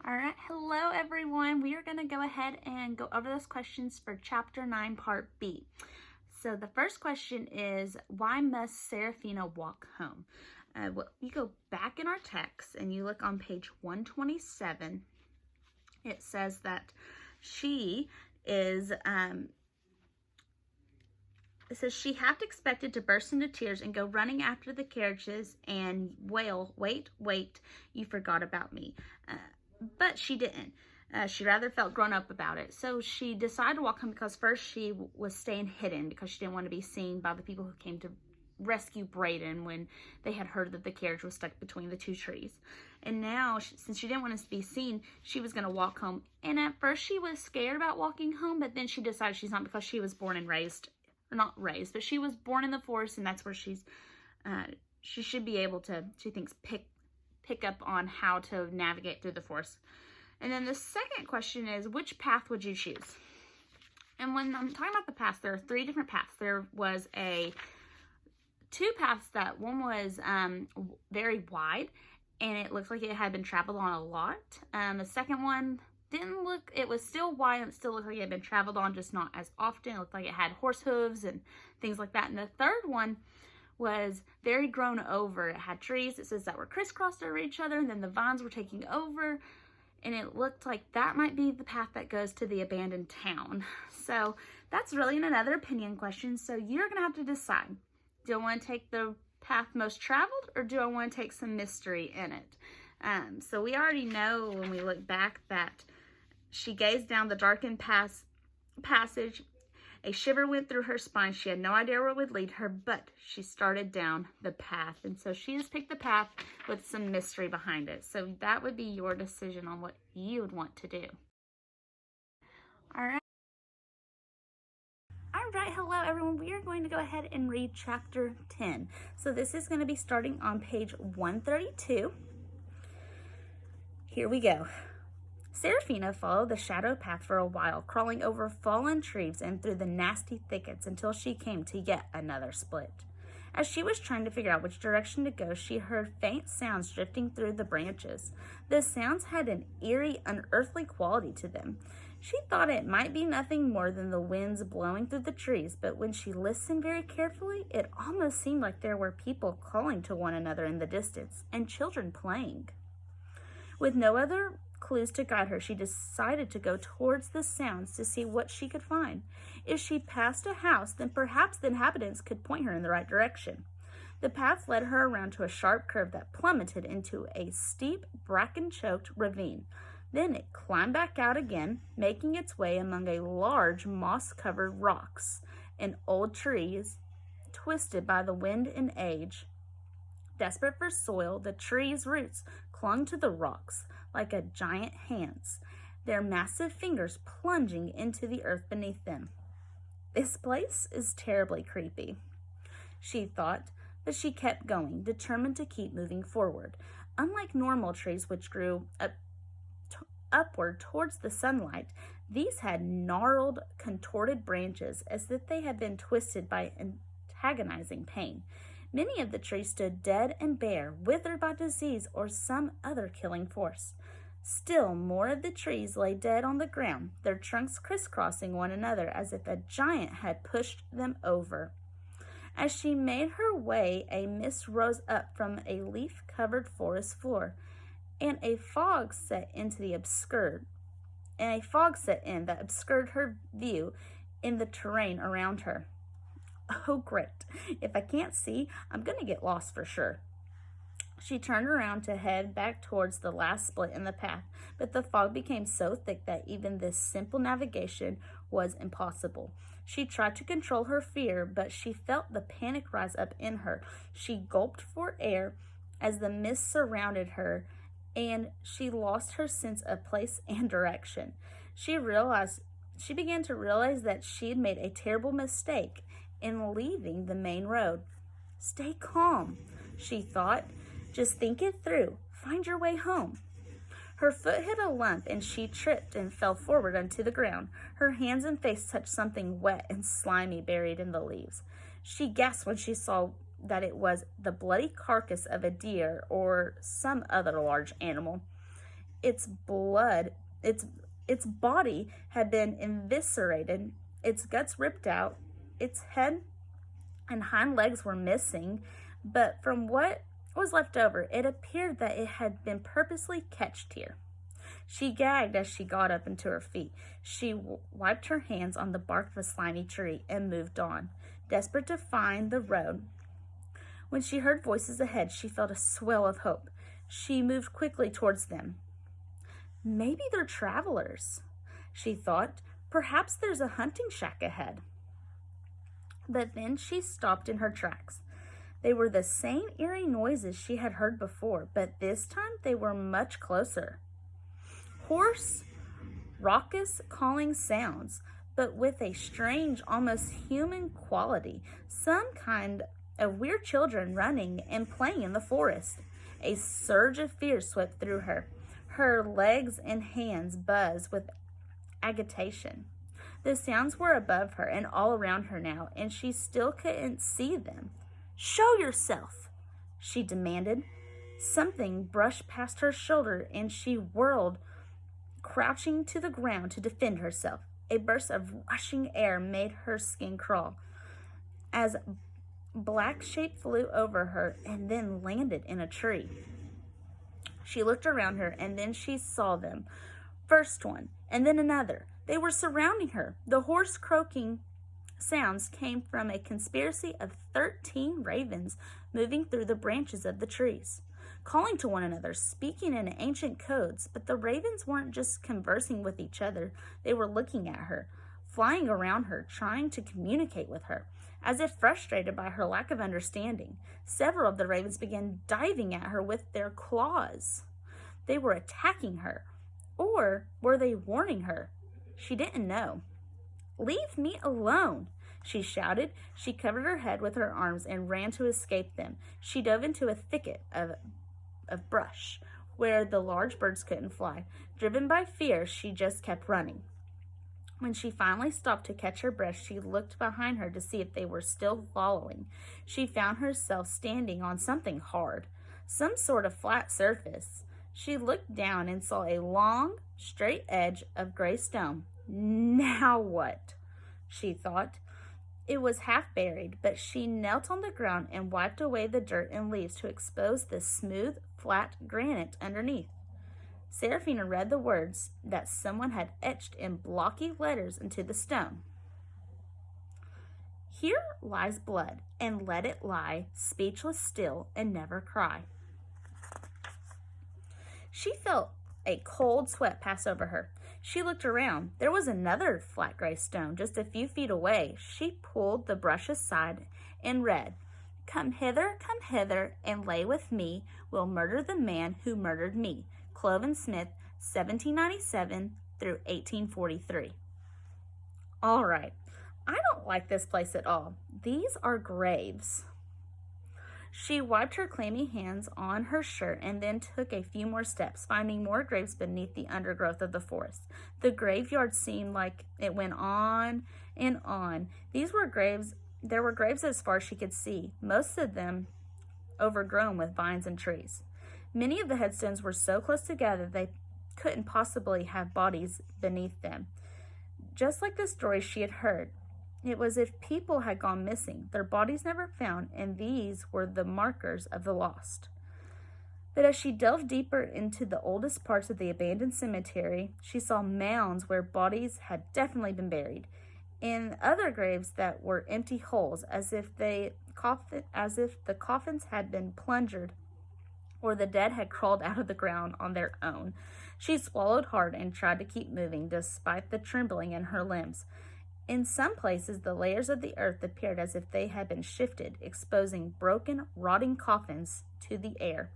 All right, hello everyone. We are going to go ahead and go over those questions for Chapter 9, Part B. So the first question is, why must Serafina walk home? You go back in our text and you look on page 127. It says that she is, it says she half expected to burst into tears and go running after the carriages and wail, "Wait, wait, you forgot about me." But she didn't. She rather felt grown up about it. So she decided to walk home because first she was staying hidden because she didn't want to be seen by the people who came to rescue Brayden when they had heard that the carriage was stuck between the two trees. And now, since she didn't want to be seen, she was going to walk home. And at first she was scared about walking home, but then she decided she's not, because she was born and raised, or not raised, but she was born in the forest, and that's where she should be able to, she thinks, pick up on how to navigate through the forest. And then the second question is, which path would you choose? And when I'm talking about the paths, there are three different paths. There was two paths that one was very wide, and it looked like it had been traveled on a lot. The second one didn't look, it was still wide and it still looked like it had been traveled on, just not as often. It looked like it had horse hooves and things like that. And the third one was very grown over. It had trees, it says, that were crisscrossed over each other, and then the vines were taking over, and it looked like that might be the path that goes to the abandoned town. So that's really another opinion question. So you're gonna have to decide, do I want to take the path most traveled, or do I want to take some mystery in it? So we already know when we look back that she gazed down the darkened passage. A shiver went through her spine. She had no idea where it would lead her, but she started down the path. And so she just picked the path with some mystery behind it. So that would be your decision on what you would want to do. All right. All right, hello everyone. We are going to go ahead and read Chapter 10. So this is going to be starting on page 132. Here we go. Serafina followed the shadow path for a while, crawling over fallen trees and through the nasty thickets until she came to yet another split. As she was trying to figure out which direction to go, she heard faint sounds drifting through the branches. The sounds had an eerie, unearthly quality to them. She thought it might be nothing more than the winds blowing through the trees, but when she listened very carefully, it almost seemed like there were people calling to one another in the distance, and children playing. With no other clues to guide her, she decided to go towards the sounds to see what she could find. If she passed a house, then perhaps the inhabitants could point her in the right direction. The path led her around to a sharp curve that plummeted into a steep, bracken-choked ravine. Then it climbed back out again, making its way among a large moss-covered rocks and old trees twisted by the wind and age. Desperate for soil, the trees' roots clung to the rocks like a giant hands, their massive fingers plunging into the earth beneath them. This place is terribly creepy, she thought, but she kept going, determined to keep moving forward. Unlike normal trees, which grew upward towards the sunlight, these had gnarled, contorted branches as if they had been twisted by antagonizing pain. Many of the trees stood dead and bare, withered by disease or some other killing force. Still more of the trees lay dead on the ground, their trunks crisscrossing one another as if a giant had pushed them over. As she made her way, a mist rose up from a leaf-covered forest floor, and a fog set in that obscured her view in the terrain around her. Oh, great. If I can't see, I'm going to get lost for sure. She turned around to head back towards the last split in the path, but the fog became so thick that even this simple navigation was impossible. She tried to control her fear, but she felt the panic rise up in her. She gulped for air as the mist surrounded her, and she lost her sense of place and direction. She began to realize that she had made a terrible mistake in leaving the main road. Stay calm, she thought. Just think it through. Find your way home. Her foot hit a lump and she tripped and fell forward onto the ground. Her hands and face touched something wet and slimy buried in the leaves. She gasped when she saw that it was the bloody carcass of a deer or some other large animal. Its blood, its body had been eviscerated, its guts ripped out, its head and hind legs were missing, but from what was left over, it appeared that it had been purposely catched here. She gagged as she got up into her feet. She wiped her hands on the bark of a slimy tree and moved on, desperate to find the road. When she heard voices ahead, she felt a swell of hope. She moved quickly towards them. Maybe they're travelers, she thought. Perhaps there's a hunting shack ahead. But then she stopped in her tracks. They were the same eerie noises she had heard before, but this time they were much closer. Hoarse, raucous calling sounds, but with a strange, almost human quality. Some kind of weird children running and playing in the forest. A surge of fear swept through her. Her legs and hands buzzed with agitation. The sounds were above her and all around her now, and she still couldn't see them. "Show yourself," she demanded. Something brushed past her shoulder, and she whirled, crouching to the ground to defend herself. A burst of rushing air made her skin crawl as black shape flew over her and then landed in a tree. She looked around her, and then she saw them. First one, and then another. They were surrounding her. The hoarse croaking sounds came from a conspiracy of 13 ravens moving through the branches of the trees, calling to one another, speaking in ancient codes. But the ravens weren't just conversing with each other. They were looking at her, flying around her, trying to communicate with her. As if frustrated by her lack of understanding, several of the ravens began diving at her with their claws. They were attacking her, or were they warning her? She didn't know. "Leave me alone," she shouted. She covered her head with her arms and ran to escape them. She dove into a thicket of brush where the large birds couldn't fly. Driven by fear, she just kept running. When she finally stopped to catch her breath, she looked behind her to see if they were still following. She found herself standing on something hard, some sort of flat surface. She looked down and saw a long, straight edge of gray stone. Now what? She thought. It was half buried, but she knelt on the ground and wiped away the dirt and leaves to expose the smooth, flat granite underneath. Serafina read the words that someone had etched in blocky letters into the stone. "Here lies blood, and let it lie, speechless still, and never cry." She felt a cold sweat pass over her. She looked around. There was another flat gray stone just a few feet away. She pulled the brush aside and read, come hither, and lay with me. We'll murder the man who murdered me. Cloven Smith, 1797 through 1843. All right, I don't like this place at all. These are graves. She wiped her clammy hands on her shirt and then took a few more steps, finding more graves beneath the undergrowth of the forest. The graveyard seemed like it went on and on. There were graves as far as she could see, most of them overgrown with vines and trees. Many of the headstones were so close together they couldn't possibly have bodies beneath them. Just like the story she had heard, it was as if people had gone missing, their bodies never found, and these were the markers of the lost. But as she delved deeper into the oldest parts of the abandoned cemetery, she saw mounds where bodies had definitely been buried, and other graves that were empty holes, as if the coffins had been plundered or the dead had crawled out of the ground on their own. She swallowed hard and tried to keep moving despite the trembling in her limbs. In some places, the layers of the earth appeared as if they had been shifted, exposing broken, rotting coffins to the air.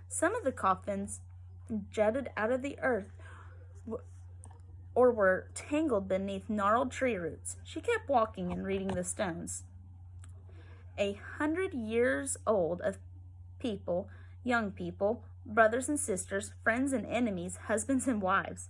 Some of the coffins jutted out of the earth or were tangled beneath gnarled tree roots. She kept walking and reading the stones. 100 years old of people, young people, brothers and sisters, friends and enemies, husbands and wives.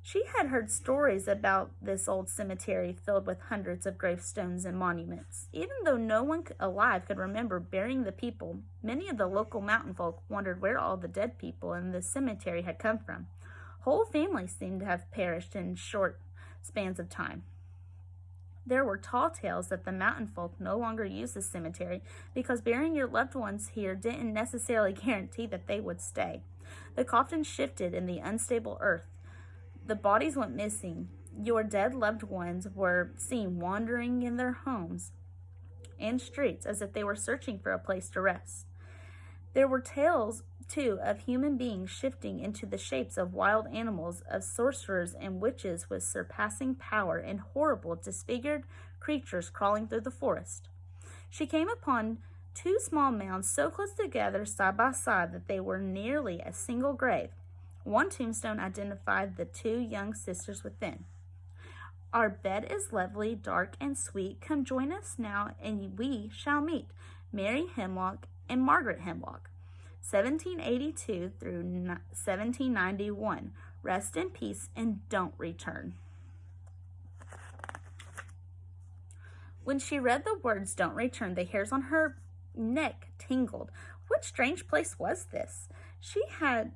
She had heard stories about this old cemetery filled with hundreds of gravestones and monuments. Even though no one alive could remember burying the people, many of the local mountain folk wondered where all the dead people in the cemetery had come from. Whole families seemed to have perished in short spans of time. There were tall tales that the mountain folk no longer used the cemetery because burying your loved ones here didn't necessarily guarantee that they would stay. The coffins shifted in the unstable earth. The bodies went missing. Your dead loved ones were seen wandering in their homes and streets as if they were searching for a place to rest. There were tales, too, of human beings shifting into the shapes of wild animals, of sorcerers and witches with surpassing power, and horrible, disfigured creatures crawling through the forest. She came upon two small mounds so close together side by side that they were nearly a single grave. One tombstone identified the two young sisters within. Our bed is lovely, dark, and sweet. Come join us now, and we shall meet. Mary Hemlock and Margaret Hemlock, 1782 through 1791. Rest in peace and don't return. When she read the words "don't return," the hairs on her neck tingled. What strange place was this? She had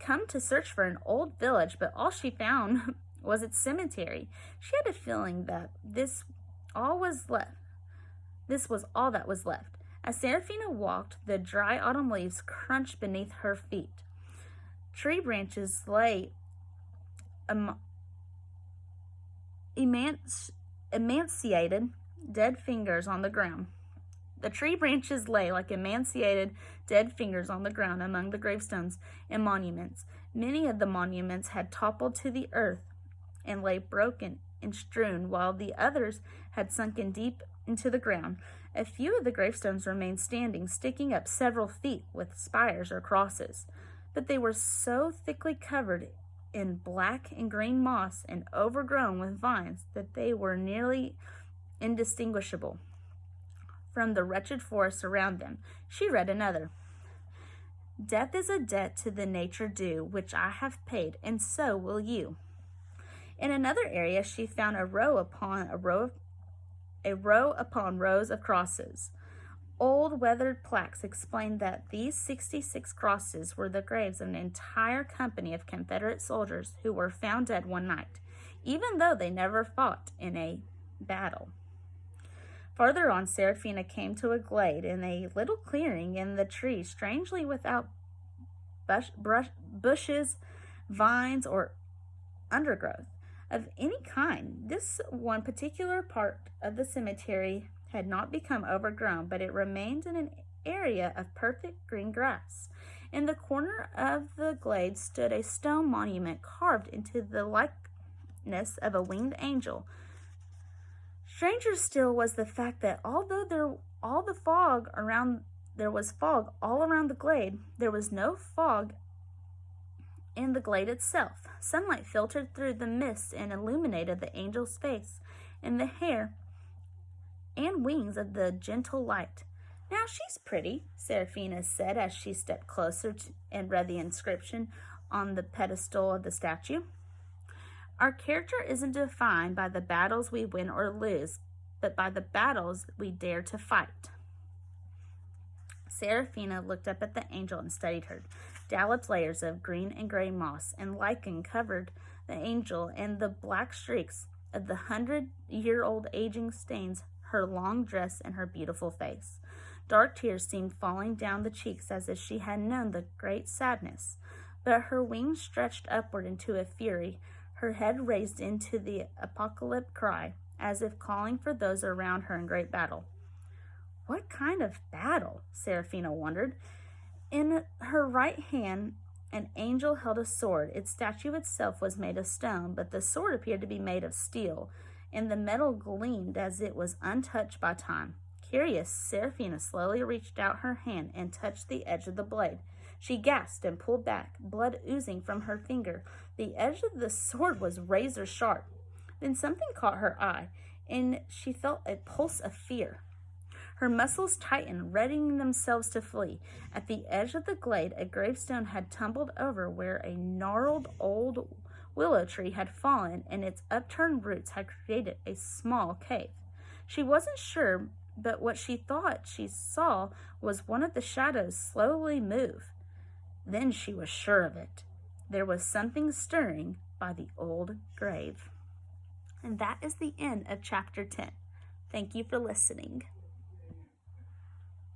come to search for an old village, but all she found was its cemetery. She had a feeling that this was all that was left. As Serafina walked, the dry autumn leaves crunched beneath her feet. Tree branches lay emaciated dead fingers on the ground. The tree branches lay like emaciated dead fingers on the ground among the gravestones and monuments. Many of the monuments had toppled to the earth and lay broken and strewn, while the others had sunken deep into the ground. A few of the gravestones remained standing, sticking up several feet with spires or crosses, but they were so thickly covered in black and green moss and overgrown with vines that they were nearly indistinguishable from the wretched forest around them. She read another. Death is a debt to the nature due, which I have paid, and so will you. In another area, she found rows of crosses. Old weathered plaques explained that these 66 crosses were the graves of an entire company of Confederate soldiers who were found dead one night, even though they never fought in a battle. Farther on, Serafina came to a glade in a little clearing in the trees, strangely without bushes, vines, or undergrowth of any kind. This one particular part of the cemetery had not become overgrown, but it remained in an area of perfect green grass. In the corner of the glade stood a stone monument carved into the likeness of a winged angel. Stranger still was the fact that although there was fog all around the glade, there was no fog in the glade itself. Sunlight filtered through the mist and illuminated the angel's face and the hair and wings of the gentle light. Now she's pretty, Serafina said as she stepped closer and read the inscription on the pedestal of the statue. Our character isn't defined by the battles we win or lose, but by the battles we dare to fight. Serafina looked up at the angel and studied her. Dolloped layers of green and gray moss and lichen covered the angel, and the black streaks of the 100-year-old aging stains her long dress and her beautiful face. Dark tears seemed falling down the cheeks as if she had known the great sadness, but her wings stretched upward into a fury, her head raised into the apocalyptic cry, as if calling for those around her in great battle. What kind of battle? Serafina wondered. In her right hand, an angel held a sword. Its statue itself was made of stone, but the sword appeared to be made of steel, and the metal gleamed as it was untouched by time. Curious, Serafina slowly reached out her hand and touched the edge of the blade. She gasped and pulled back, blood oozing from her finger. The edge of the sword was razor sharp. Then something caught her eye, and she felt a pulse of fear. Her muscles tightened, readying themselves to flee. At the edge of the glade, a gravestone had tumbled over where a gnarled old willow tree had fallen and its upturned roots had created a small cave. She wasn't sure, but what she thought she saw was one of the shadows slowly move. Then she was sure of it. There was something stirring by the old grave. And that is the end of chapter 10. Thank you for listening.